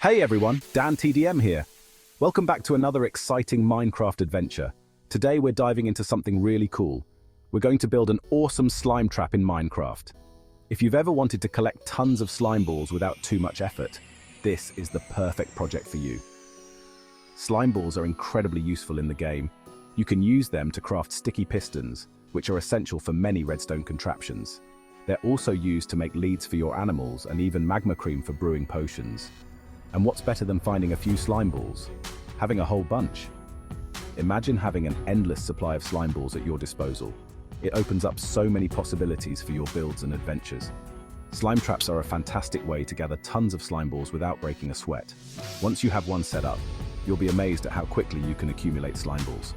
Hey everyone, Dan TDM here. Welcome back to another exciting Minecraft adventure. Today we're diving into something really cool. We're going to build an awesome slime trap in Minecraft. If you've ever wanted to collect tons of slime balls without too much effort, this is the perfect project for you. Slime balls are incredibly useful in the game. You can use them to craft sticky pistons, which are essential for many redstone contraptions. They're also used to make leads for your animals and even magma cream for brewing potions. And what's better than finding a few slime balls? Having a whole bunch. Imagine having an endless supply of slime balls at your disposal. It opens up so many possibilities for your builds and adventures. Slime traps are a fantastic way to gather tons of slime balls without breaking a sweat. Once you have one set up, you'll be amazed at how quickly you can accumulate slime balls.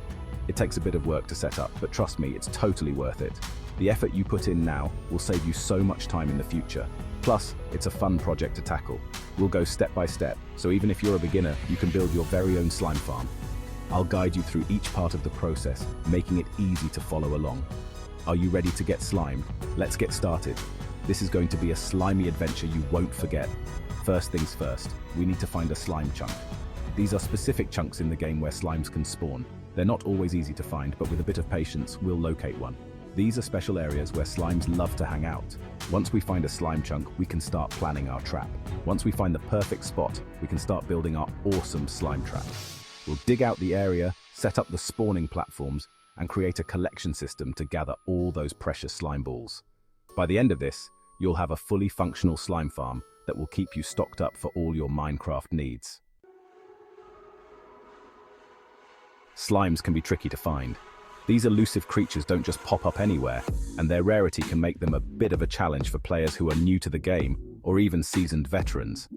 It takes a bit of work to set up, but trust me, it's totally worth it. The effort you put in now will save you so much time in the future. Plus, it's a fun project to tackle. We'll go step by step, so even if you're a beginner, you can build your very own slime farm. I'll guide you through each part of the process, making it easy to follow along. Are you ready to get slimed? Let's get started. This is going to be a slimy adventure you won't forget. First things first, we need to find a slime chunk. These are specific chunks in the game where slimes can spawn. They're not always easy to find, but with a bit of patience, we'll locate one. These are special areas where slimes love to hang out. Once we find a slime chunk, we can start planning our trap. Once we find the perfect spot, we can start building our awesome slime trap. We'll dig out the area, set up the spawning platforms, and create a collection system to gather all those precious slime balls. By the end of this, you'll have a fully functional slime farm that will keep you stocked up for all your Minecraft needs. Slimes can be tricky to find. These elusive creatures don't just pop up anywhere, and their rarity can make them a bit of a challenge for players who are new to the game, or even seasoned veterans.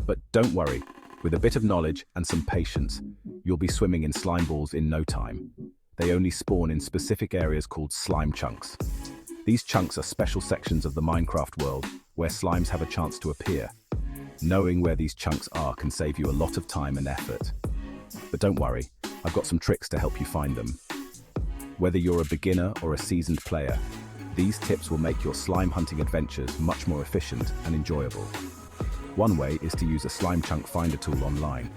But don't worry, with a bit of knowledge and some patience, you'll be swimming in slime balls in no time. They only spawn in specific areas called slime chunks. These chunks are special sections of the Minecraft world where slimes have a chance to appear. Knowing where these chunks are can save you a lot of time and effort. But don't worry, I've got some tricks to help you find them. Whether you're a beginner or a seasoned player, these tips will make your slime hunting adventures much more efficient and enjoyable. One way is to use a slime chunk finder tool online.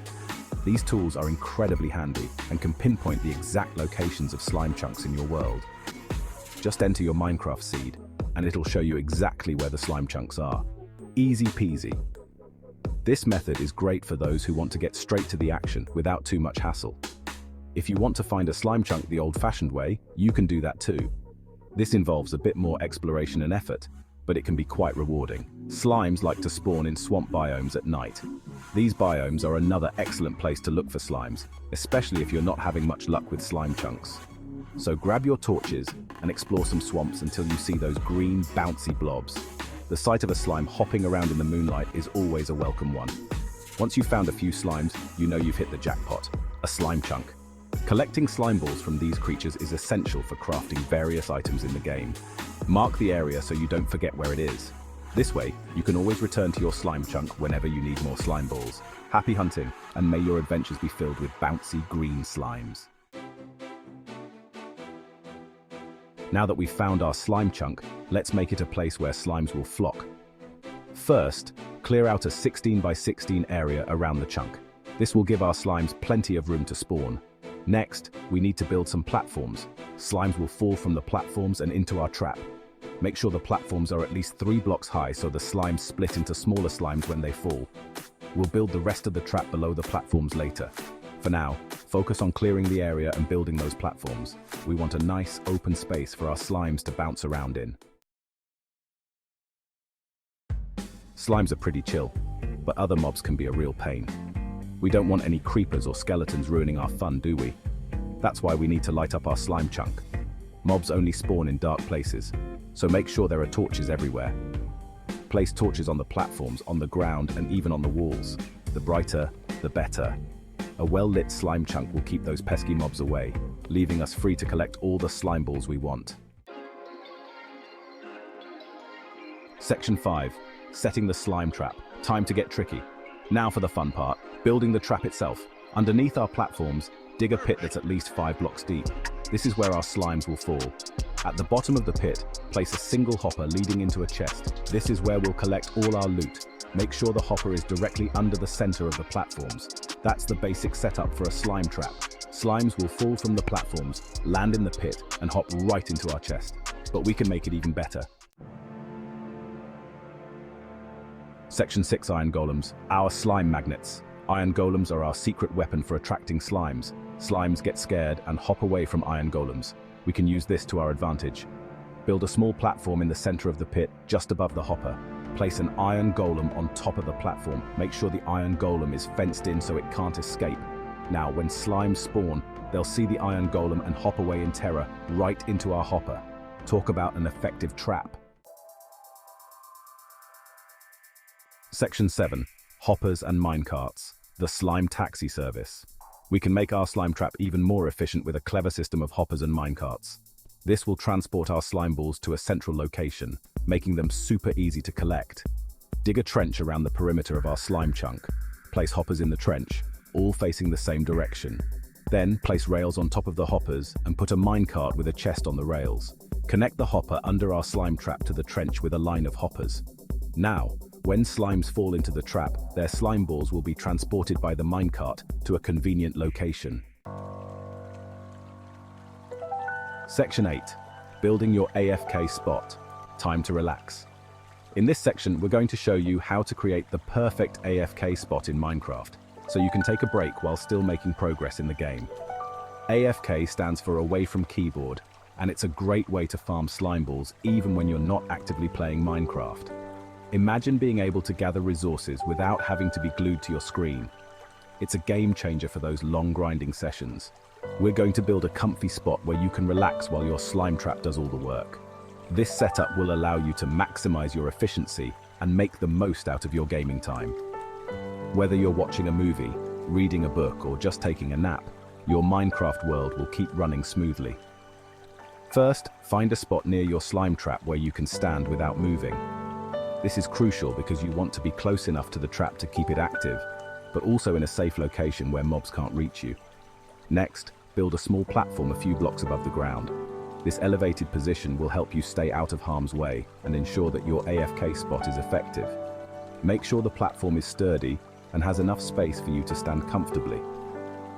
These tools are incredibly handy and can pinpoint the exact locations of slime chunks in your world. Just enter your Minecraft seed, and it'll show you exactly where the slime chunks are. Easy peasy. This method is great for those who want to get straight to the action without too much hassle. If you want to find a slime chunk the old-fashioned way, you can do that too. This involves a bit more exploration and effort, but it can be quite rewarding. Slimes like to spawn in swamp biomes at night. These biomes are another excellent place to look for slimes, especially if you're not having much luck with slime chunks. So grab your torches and explore some swamps until you see those green, bouncy blobs. The sight of a slime hopping around in the moonlight is always a welcome one. Once you've found a few slimes, you know you've hit the jackpot, a slime chunk. Collecting slime balls from these creatures is essential for crafting various items in the game. Mark the area so you don't forget where it is. This way, you can always return to your slime chunk whenever you need more slime balls. Happy hunting, and may your adventures be filled with bouncy green slimes. Now that we've found our slime chunk, let's make it a place where slimes will flock. First, clear out a 16 by 16 area around the chunk. This will give our slimes plenty of room to spawn. Next, we need to build some platforms. Slimes will fall from the platforms and into our trap. Make sure the platforms are at least 3 blocks high so the slimes split into smaller slimes when they fall. We'll build the rest of the trap below the platforms later. For now, focus on clearing the area and building those platforms. We want a nice, open space for our slimes to bounce around in. Slimes are pretty chill, but other mobs can be a real pain. We don't want any creepers or skeletons ruining our fun, do we? That's why we need to light up our slime chunk. Mobs only spawn in dark places, so make sure there are torches everywhere. Place torches on the platforms, on the ground, and even on the walls. The brighter, the better. A well-lit slime chunk will keep those pesky mobs away, leaving us free to collect all the slime balls we want. Section 5. Setting the slime trap. Time to get tricky. Now for the fun part, building the trap itself. Underneath our platforms, dig a pit that's at least 5 blocks deep. This is where our slimes will fall. At the bottom of the pit, place a single hopper leading into a chest. This is where we'll collect all our loot. Make sure the hopper is directly under the center of the platforms. That's the basic setup for a slime trap. Slimes will fall from the platforms, land in the pit, and hop right into our chest. But we can make it even better. Section 6 Iron Golems, our slime magnets. Iron Golems are our secret weapon for attracting slimes. Slimes get scared and hop away from Iron Golems. We can use this to our advantage. Build a small platform in the center of the pit, just above the hopper. Place an Iron Golem on top of the platform. Make sure the Iron Golem is fenced in so it can't escape. Now, when slimes spawn, they'll see the Iron Golem and hop away in terror right into our hopper. Talk about an effective trap. Section 7. Hoppers and minecarts. The slime taxi service. We can make our slime trap even more efficient with a clever system of hoppers and minecarts. This will transport our slime balls to a central location, making them super easy to collect. Dig a trench around the perimeter of our slime chunk. Place hoppers in the trench, all facing the same direction. Then place rails on top of the hoppers and put a minecart with a chest on the rails. Connect the hopper under our slime trap to the trench with a line of hoppers. Now, when slimes fall into the trap, their slime balls will be transported by the minecart to a convenient location. Section 8. Building your AFK spot. Time to relax. In this section, we're going to show you how to create the perfect AFK spot in Minecraft, so you can take a break while still making progress in the game. AFK stands for away from keyboard, and it's a great way to farm slime balls even when you're not actively playing Minecraft. Imagine being able to gather resources without having to be glued to your screen. It's a game changer for those long grinding sessions. We're going to build a comfy spot where you can relax while your slime trap does all the work. This setup will allow you to maximize your efficiency and make the most out of your gaming time. Whether you're watching a movie, reading a book, or just taking a nap, your Minecraft world will keep running smoothly. First, find a spot near your slime trap where you can stand without moving. This is crucial because you want to be close enough to the trap to keep it active, but also in a safe location where mobs can't reach you. Next, build a small platform a few blocks above the ground. This elevated position will help you stay out of harm's way and ensure that your AFK spot is effective. Make sure the platform is sturdy and has enough space for you to stand comfortably.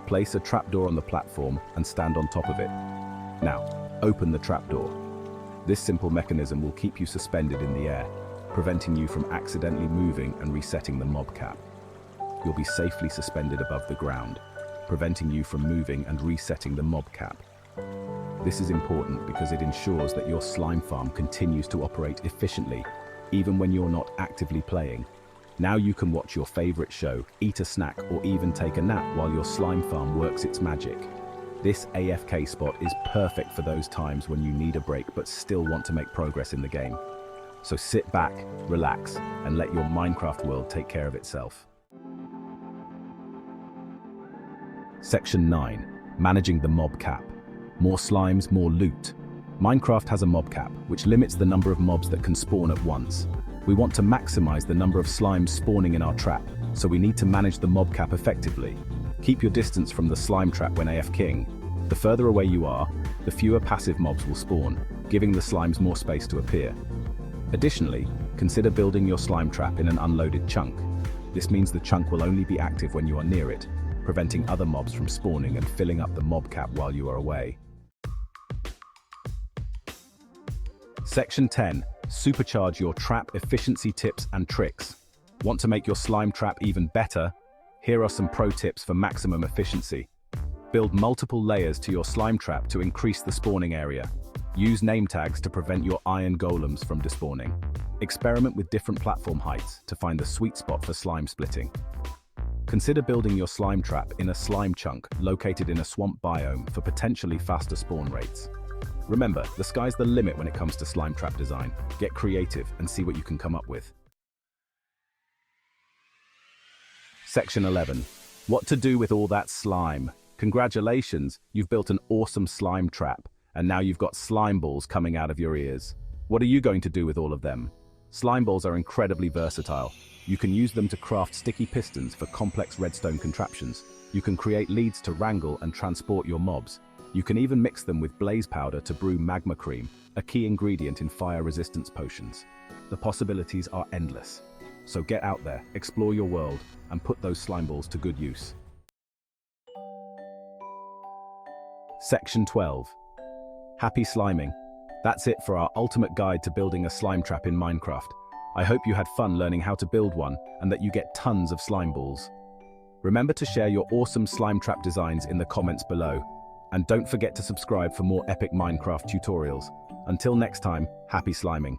Place a trapdoor on the platform and stand on top of it. Now, open the trapdoor. This simple mechanism will keep you suspended in the air, preventing you from accidentally moving and resetting the mob cap. You'll be safely suspended above the ground, preventing you from moving and resetting the mob cap. This is important because it ensures that your slime farm continues to operate efficiently, even when you're not actively playing. Now you can watch your favorite show, eat a snack, or even take a nap while your slime farm works its magic. This AFK spot is perfect for those times when you need a break but still want to make progress in the game. So sit back, relax, and let your Minecraft world take care of itself. Section 9. Managing the mob cap. More slimes, more loot. Minecraft has a mob cap, which limits the number of mobs that can spawn at once. We want to maximize the number of slimes spawning in our trap, so we need to manage the mob cap effectively. Keep your distance from the slime trap when AFKing. The further away you are, the fewer passive mobs will spawn, giving the slimes more space to appear. Additionally, consider building your slime trap in an unloaded chunk. This means the chunk will only be active when you are near it, preventing other mobs from spawning and filling up the mob cap while you are away. Section 10. Supercharge your trap efficiency tips and tricks. Want to make your slime trap even better? Here are some pro tips for maximum efficiency. Build multiple layers to your slime trap to increase the spawning area. Use name tags to prevent your iron golems from despawning. Experiment with different platform heights to find the sweet spot for slime splitting. Consider building your slime trap in a slime chunk located in a swamp biome for potentially faster spawn rates. Remember, the sky's the limit when it comes to slime trap design. Get creative and see what you can come up with. Section 11. What to do with all that slime? Congratulations, you've built an awesome slime trap, and now you've got slime balls coming out of your ears. What are you going to do with all of them? Slime balls are incredibly versatile. You can use them to craft sticky pistons for complex redstone contraptions. You can create leads to wrangle and transport your mobs. You can even mix them with blaze powder to brew magma cream, a key ingredient in fire resistance potions. The possibilities are endless. So get out there, explore your world, and put those slime balls to good use. Section 12. Happy sliming. That's it for our ultimate guide to building a slime trap in Minecraft. I hope you had fun learning how to build one and that you get tons of slime balls. Remember to share your awesome slime trap designs in the comments below. And don't forget to subscribe for more epic Minecraft tutorials. Until next time, happy sliming.